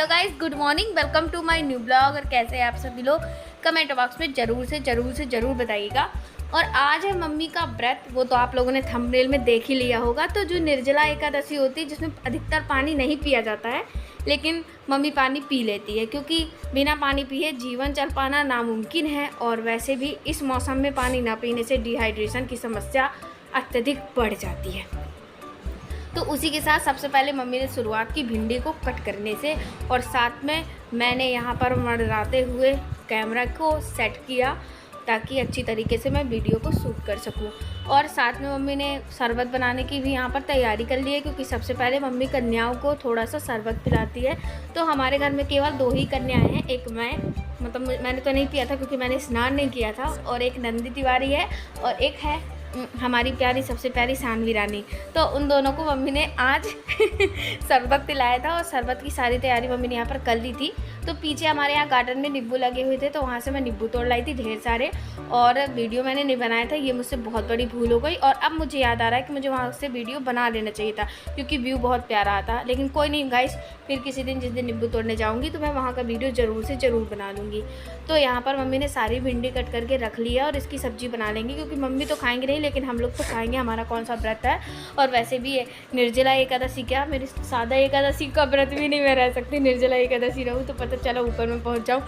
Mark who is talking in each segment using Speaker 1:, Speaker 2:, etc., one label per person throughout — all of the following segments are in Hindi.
Speaker 1: Hello guys, good morning, welcome to my new blog. और कैसे हैं आप सभी लोग, कमेंट बॉक्स में ज़रूर बताइएगा। और आज है मम्मी का व्रत, वो तो आप लोगों ने थंबनेल में देख ही लिया होगा। तो जो निर्जला एकादशी होती है जिसमें अधिकतर पानी नहीं पिया जाता है, लेकिन मम्मी पानी पी लेती है क्योंकि बिना पानी पिए जीवन चल पाना नामुमकिन है। और वैसे भी इस मौसम में पानी ना पीने से डिहाइड्रेशन की समस्या अत्यधिक बढ़ जाती है। तो उसी के साथ सबसे पहले मम्मी ने शुरुआत की भिंडी को कट करने से, और साथ में मैंने यहाँ पर मंडराते हुए कैमरा को सेट किया ताकि अच्छी तरीके से मैं वीडियो को शूट कर सकूं। और साथ में मम्मी ने शरबत बनाने की भी यहाँ पर तैयारी कर ली है, क्योंकि सबसे पहले मम्मी कन्याओं को थोड़ा सा शरबत पिलाती है। तो हमारे घर में केवल 2 ही कन्याएँ हैं, एक मैं, मतलब मैंने तो नहीं पिया था क्योंकि मैंने स्नान नहीं किया था, और एक नंदी तिवारी है, और एक है हमारी प्यारी सबसे प्यारी सानवी रानी। तो उन दोनों को मम्मी ने आज शरबत पिलाया था, और शरबत की सारी तैयारी मम्मी ने यहाँ पर कर ली थी। तो पीछे हमारे यहाँ गार्डन में नींबू लगे हुए थे, तो वहाँ से मैं नींबू तोड़ लाई थी ढेर सारे, और वीडियो मैंने नहीं बनाया था। ये मुझसे बहुत बड़ी भूल हो गई, और अब मुझे याद आ रहा है कि मुझे वहाँ से वीडियो बना लेना चाहिए था क्योंकि व्यू बहुत प्यारा आता। लेकिन कोई नहीं गाइस, फिर किसी दिन जिस दिन नींबू तोड़ने जाऊँगी तो मैं वहाँ का वीडियो ज़रूर से ज़रूर बना लूँगी। तो यहाँ पर मम्मी ने सारी भिंडी कट करके रख लिया, और इसकी सब्ज़ी बना लेंगे क्योंकि मम्मी तो खाएंगे नहीं, लेकिन हम लोग तो खाएंगे। हमारा कौन सा व्रत है, और वैसे भी निर्जला एकादशी, क्या मेरी सादा एकादशी का व्रत भी नहीं मैं रह सकती, निर्जला एकादशी रहूँ तो पता चला ऊपर में पहुँच जाऊँ।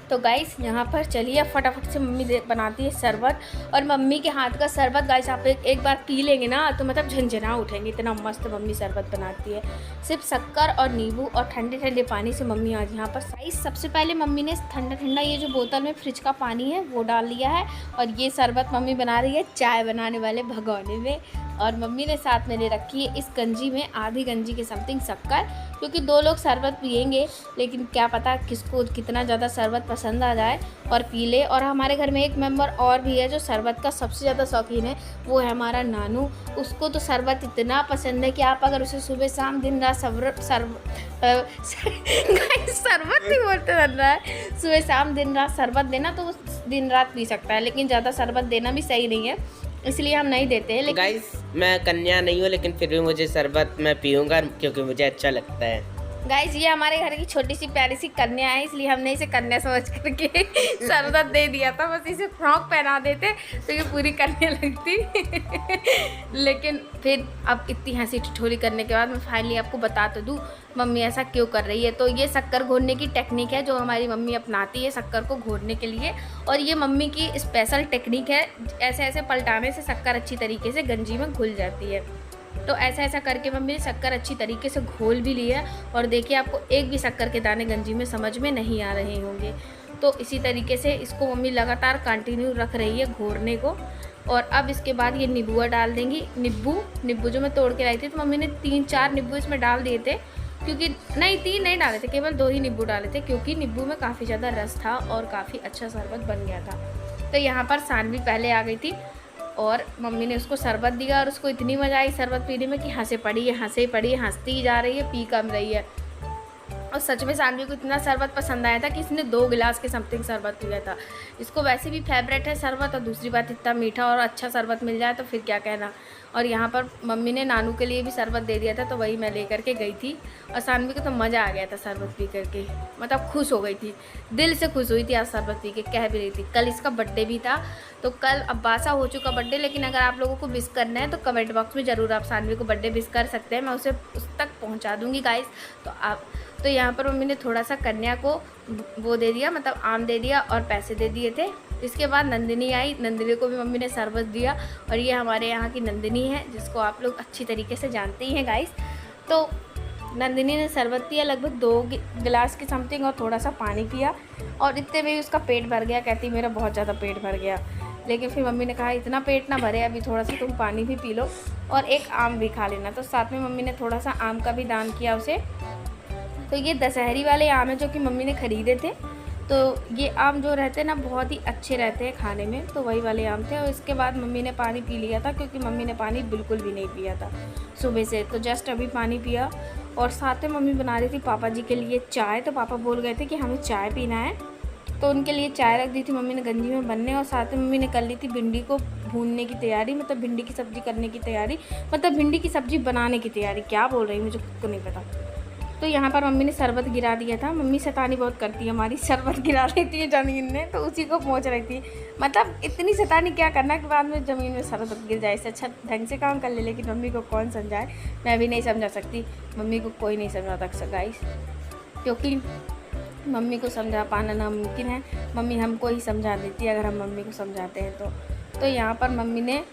Speaker 1: तो गाइस यहाँ पर चलिए फटाफट से मम्मी बनाती है शरबत, और मम्मी के हाथ का शरबत गाइस आप एक बार पी लेंगे ना तो मतलब झंझना उठेंगे, इतना मस्त मम्मी शरबत बनाती है। सिर्फ शक्कर और नींबू और ठंडे ठंडे पानी से मम्मी आज यहाँ पर। गाइस सबसे पहले मम्मी ने ठंडा ठंडा ये जो बोतल में फ्रिज का पानी है वो डाल लिया है, और ये शरबत मम्मी बना रही है चाय बनाने वाले भगोने में। और मम्मी ने साथ में ले रखी है इस गंजी में आधी गंजी के समथिंग शक्कर, क्योंकि 2 लोग शरबत पियेंगे, लेकिन क्या पता किसको कितना ज़्यादा शरबत पसंद आ जाए और पी ले। और हमारे घर में एक मेंबर और भी है जो शरबत का सबसे ज़्यादा शौकीन है, वो है हमारा नानू। उसको तो शरबत इतना पसंद है कि आप अगर उसे सुबह शाम दिन रात शरबत नहीं बोलते बन रहा है, सुबह शाम दिन रात शरबत देना तो वो दिन रात पी सकता है, लेकिन ज़्यादा शरबत देना भी सही नहीं है, इसलिए हम नहीं देते हैं। लेकिन
Speaker 2: गाइस मैं कन्या नहीं हूँ, लेकिन फिर भी मुझे शरबत मैं पीऊँगा क्योंकि मुझे अच्छा लगता है।
Speaker 1: गाइस ये हमारे घर की छोटी सी प्यारी सी कन्या है, इसलिए हमने इसे कन्या समझ करके शरबत दे दिया था। बस इसे फ्रॉक पहना देते तो ये पूरी कन्या लगती। लेकिन फिर अब इतनी हंसी ठिठोली करने के बाद मैं फाइनली आपको बता तो दूँ मम्मी ऐसा क्यों कर रही है। तो ये शक्कर घोरने की टेक्निक है जो हमारी मम्मी अपनाती है शक्कर को घोरने के लिए, और ये मम्मी की स्पेशल टेक्निक है। ऐसे ऐसे पलटाने से शक्कर अच्छी तरीके से गंजी में घुल जाती है। तो ऐसा ऐसा करके मम्मी ने शक्कर अच्छी तरीके से घोल भी ली है, और देखिए आपको एक भी शक्कर के दाने गंजी में समझ में नहीं आ रहे होंगे। तो इसी तरीके से इसको मम्मी लगातार कंटिन्यू रख रही है घोरने को। और अब इसके बाद ये नींबुआ डाल देंगी। नींबू जो मैं तोड़ के लाई थी, तो मम्मी ने 3-4 नींबू इसमें डाल दिए थे, क्योंकि नहीं 3 नहीं डाले थे, केवल 2 ही नींबू डाले थे, क्योंकि नींबू में काफ़ी ज़्यादा रस था और काफ़ी अच्छा शरबत बन गया था। तो यहाँ पर सानवी पहले आ गई थी, और मम्मी ने उसको शरबत दिया, और उसको इतनी मज़ा आई शरबत पीने में कि हंसती हंसती ही जा रही है, पी कम रही है। और सच में सानवी को इतना शरबत पसंद आया था कि इसने 2 गिलास के समथिंग शरबत पिया था। इसको वैसे भी फेवरेट है शरबत, और दूसरी बात इतना मीठा और अच्छा शरबत मिल जाए तो फिर क्या कहना। और यहाँ पर मम्मी ने नानू के लिए भी शरबत दे दिया था, तो वही मैं लेकर के गई थी, और सानवी को तो मज़ा आ गया था शरबत पी करके, मतलब खुश हो गई थी, दिल से खुश हुई थी आज शरबत पी के। कह भी रही थी कल इसका बर्थडे भी था, तो कल अब बासा हो चुका बर्थडे, लेकिन अगर आप लोगों को विश करना है तो कमेंट बॉक्स में ज़रूर आप सानवी को बर्थडे विश कर सकते हैं, मैं उसे उस तक पहुँचा दूँगी गाइस। तो यहाँ पर मम्मी ने थोड़ा सा कन्या को वो दे दिया, मतलब आम दे दिया और पैसे दे दिए थे। इसके बाद नंदिनी आई, नंदिनी को भी मम्मी ने शरबत दिया, और ये हमारे यहाँ की नंदिनी है जिसको आप लोग अच्छी तरीके से जानते ही हैं गाइस। तो नंदिनी ने शरबत पिया लगभग 2 गिलास के समथिंग, और थोड़ा सा पानी पिया, और इतने में ही उसका पेट भर गया। कहती मेरा बहुत ज़्यादा पेट भर गया, लेकिन फिर मम्मी ने कहा इतना पेट ना भरे, अभी थोड़ा सा तुम पानी भी पी लो और एक आम भी खा लेना। तो साथ में मम्मी ने थोड़ा सा आम का भी दान किया उसे। तो ये दशहरी वाले आम है जो कि मम्मी ने ख़रीदे थे, तो ये आम जो रहते हैं ना बहुत ही अच्छे रहते हैं खाने में, तो वही वाले आम थे। और इसके बाद मम्मी ने पानी पी लिया था, क्योंकि मम्मी ने पानी बिल्कुल भी नहीं पिया था सुबह से, तो जस्ट अभी पानी पिया। और साथ में मम्मी बना रही थी पापा जी के लिए चाय, तो पापा बोल गए थे कि हमें चाय पीना है, तो उनके लिए चाय रख दी थी मम्मी ने गंजी में बनने। और साथ में मम्मी ने कर ली थी भिंडी को भूनने की तैयारी, मतलब भिंडी की सब्ज़ी करने की तैयारी, मतलब भिंडी की सब्ज़ी बनाने की तैयारी। क्या बोल रही मुझे खुद को नहीं पता। तो यहाँ पर मम्मी ने शरबत गिरा दिया था। मम्मी शैतानी बहुत करती है हमारी, शरबत गिरा देती है ज़मीन में, तो उसी को पहुँच रही थी। मतलब इतनी शैतानी क्या करना कि बाद में ज़मीन में शरबत गिर जाए, इससे अच्छा ढंग से काम कर ले। लेकिन मम्मी को कौन समझाए, मैं भी नहीं समझा सकती, मम्मी को कोई नहीं समझा सकता गाइस, क्योंकि मम्मी को समझा पाना नामुमकिन है। मम्मी हमको ही समझा देती है अगर हम मम्मी को समझाते हैं तो यहाँ पर मम्मी ने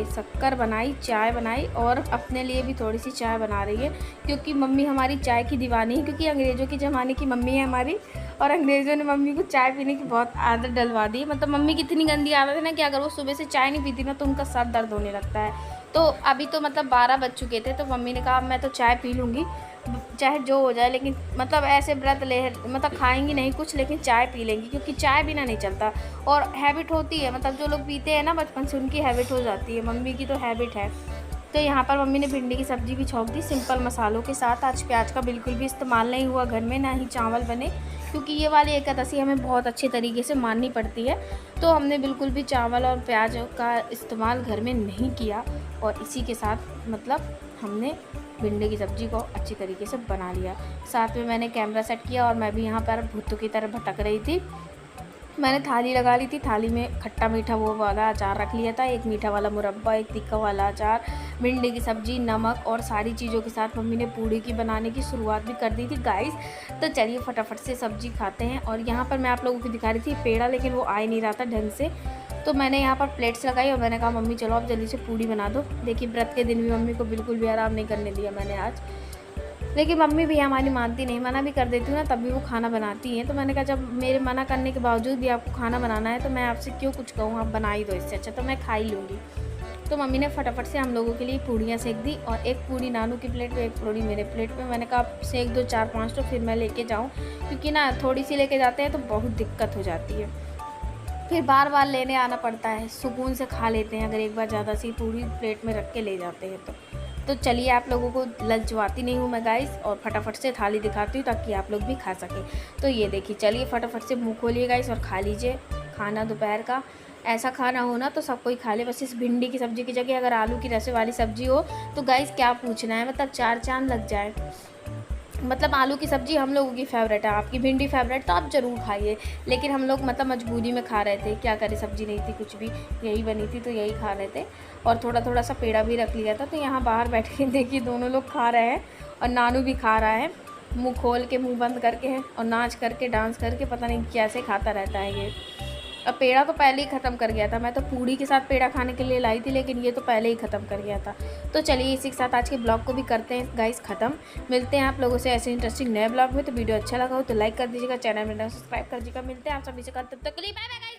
Speaker 1: शक्कर बनाई, चाय बनाई और अपने लिए भी थोड़ी सी चाय बना रही है, क्योंकि मम्मी हमारी चाय की दीवानी है। क्योंकि अंग्रेज़ों के ज़माने की मम्मी है हमारी, और अंग्रेज़ों ने मम्मी को चाय पीने की बहुत आदत डलवा दी। मतलब मम्मी की इतनी गंदी आदत है ना कि अगर वो सुबह से चाय नहीं पीती ना तो उनका सर दर्द होने लगता है। तो अभी तो मतलब 12 बज चुके थे, तो मम्मी ने कहा मैं तो चाय पी लूँगी चाहे जो हो जाए, लेकिन मतलब ऐसे व्रत ले मतलब खाएंगी नहीं कुछ, लेकिन चाय पी लेंगी, क्योंकि चाय बिना नहीं चलता। और हैबिट होती है, मतलब जो लोग पीते हैं ना बचपन से उनकी हैबिट हो जाती है, मम्मी की तो हैबिट है। तो यहाँ पर मम्मी ने भिंडी की सब्ज़ी भी छौंक दी सिंपल मसालों के साथ। आज प्याज का बिल्कुल भी इस्तेमाल नहीं हुआ घर में, ना ही चावल बने, क्योंकि ये वाली एकादशी हमें बहुत अच्छे तरीके से माननी पड़ती है। तो हमने बिल्कुल भी चावल और प्याज का इस्तेमाल घर में नहीं किया, और इसी के साथ मतलब हमने भिंडी की सब्ज़ी को अच्छी तरीके से बना लिया। साथ में मैंने कैमरा सेट किया और मैं भी यहाँ पर भुट्टू की तरह भटक रही थी। मैंने थाली लगा ली थी, थाली में खट्टा मीठा वो वाला अचार रख लिया था, एक मीठा वाला मुरब्बा, एक तीखा वाला अचार, भिंडी की सब्ज़ी, नमक और सारी चीज़ों के साथ मम्मी ने पूड़ी की बनाने की शुरुआत भी कर दी थी गाइस। तो चलिए फटाफट से सब्ज़ी खाते हैं। और यहाँ पर मैं आप लोगों को दिखा रही थी पेड़ा, लेकिन वो आ ही नहीं रहा था ढंग से, तो मैंने यहाँ पर प्लेट्स लगाई और मैंने कहा मम्मी चलो आप जल्दी से पूड़ी बना दो। देखिए व्रत के दिन भी मम्मी को बिल्कुल भी आराम नहीं करने दिया मैंने आज, लेकिन मम्मी भी हमारी मानती नहीं, मना भी कर देती हूँ ना तब भी वो खाना बनाती हैं। तो मैंने कहा जब मेरे मना करने के बावजूद भी आपको खाना बनाना है तो मैं आपसे क्यों कुछ कहूँ, आप बना ही दो, इससे अच्छा तो मैं खा ही लूँगी। तो मम्मी ने फटाफट से हम लोगों के लिए पूड़ियाँ सेक दी, और एक पूड़ी नानू की प्लेट पे, एक पूड़ी मेरे प्लेट पे। मैंने कहा आप सेक दो 4-5 तो फिर मैं लेके जाऊँ, क्योंकि ना थोड़ी सी लेके जाते हैं तो बहुत दिक्कत हो जाती है, फिर बार बार लेने आना पड़ता है। सुकून से खा लेते हैं अगर एक बार ज़्यादा सी पूड़ी प्लेट में रख के ले जाते हैं तो चलिए आप लोगों को ललचवाती नहीं हूँ मैं गाइस, और फटाफट से थाली दिखाती हूँ ताकि आप लोग भी खा सकें। तो ये देखिए, चलिए फटाफट से मुँह खोलिए गाइस और खा लीजिए खाना दोपहर का। ऐसा खाना हो ना तो सब कोई खा ले, बस इस भिंडी की सब्ज़ी की जगह अगर आलू की रसे वाली सब्ज़ी हो तो गाइस क्या पूछना है, मतलब 4 चांद लग जाए। मतलब आलू की सब्ज़ी हम लोगों की फ़ेवरेट है, आपकी भिंडी फेवरेट तो आप ज़रूर खाइए, लेकिन हम लोग मतलब मजबूरी में खा रहे थे, क्या करें, सब्ज़ी नहीं थी कुछ भी, यही बनी थी तो यही खा रहे थे। और थोड़ा थोड़ा सा पेड़ा भी रख लिया था। तो यहाँ बाहर बैठ के देखिए दोनों लोग खा रहे हैं, और नानू भी खा रहा है मुँह खोल के, मुँह बंद करके है, और नाच करके डांस करके पता नहीं कैसे खाता रहता है ये। अब पेड़ा तो पहले ही ख़त्म कर गया था, मैं तो पूड़ी के साथ पेड़ा खाने के लिए लाई थी, लेकिन ये तो पहले ही ख़त्म कर गया था। तो चलिए इसी के साथ आज के ब्लॉग को भी करते हैं गाइस ख़त्म। मिलते हैं आप लोगों से ऐसे इंटरेस्टिंग नए ब्लॉग में। तो वीडियो अच्छा लगा हो तो लाइक कर दीजिएगा, चैनल में सब्सक्राइब कर दीजिएगा। मिलते हैं आप सभी से कल, तब तक के लिए बाय बाय गाइस।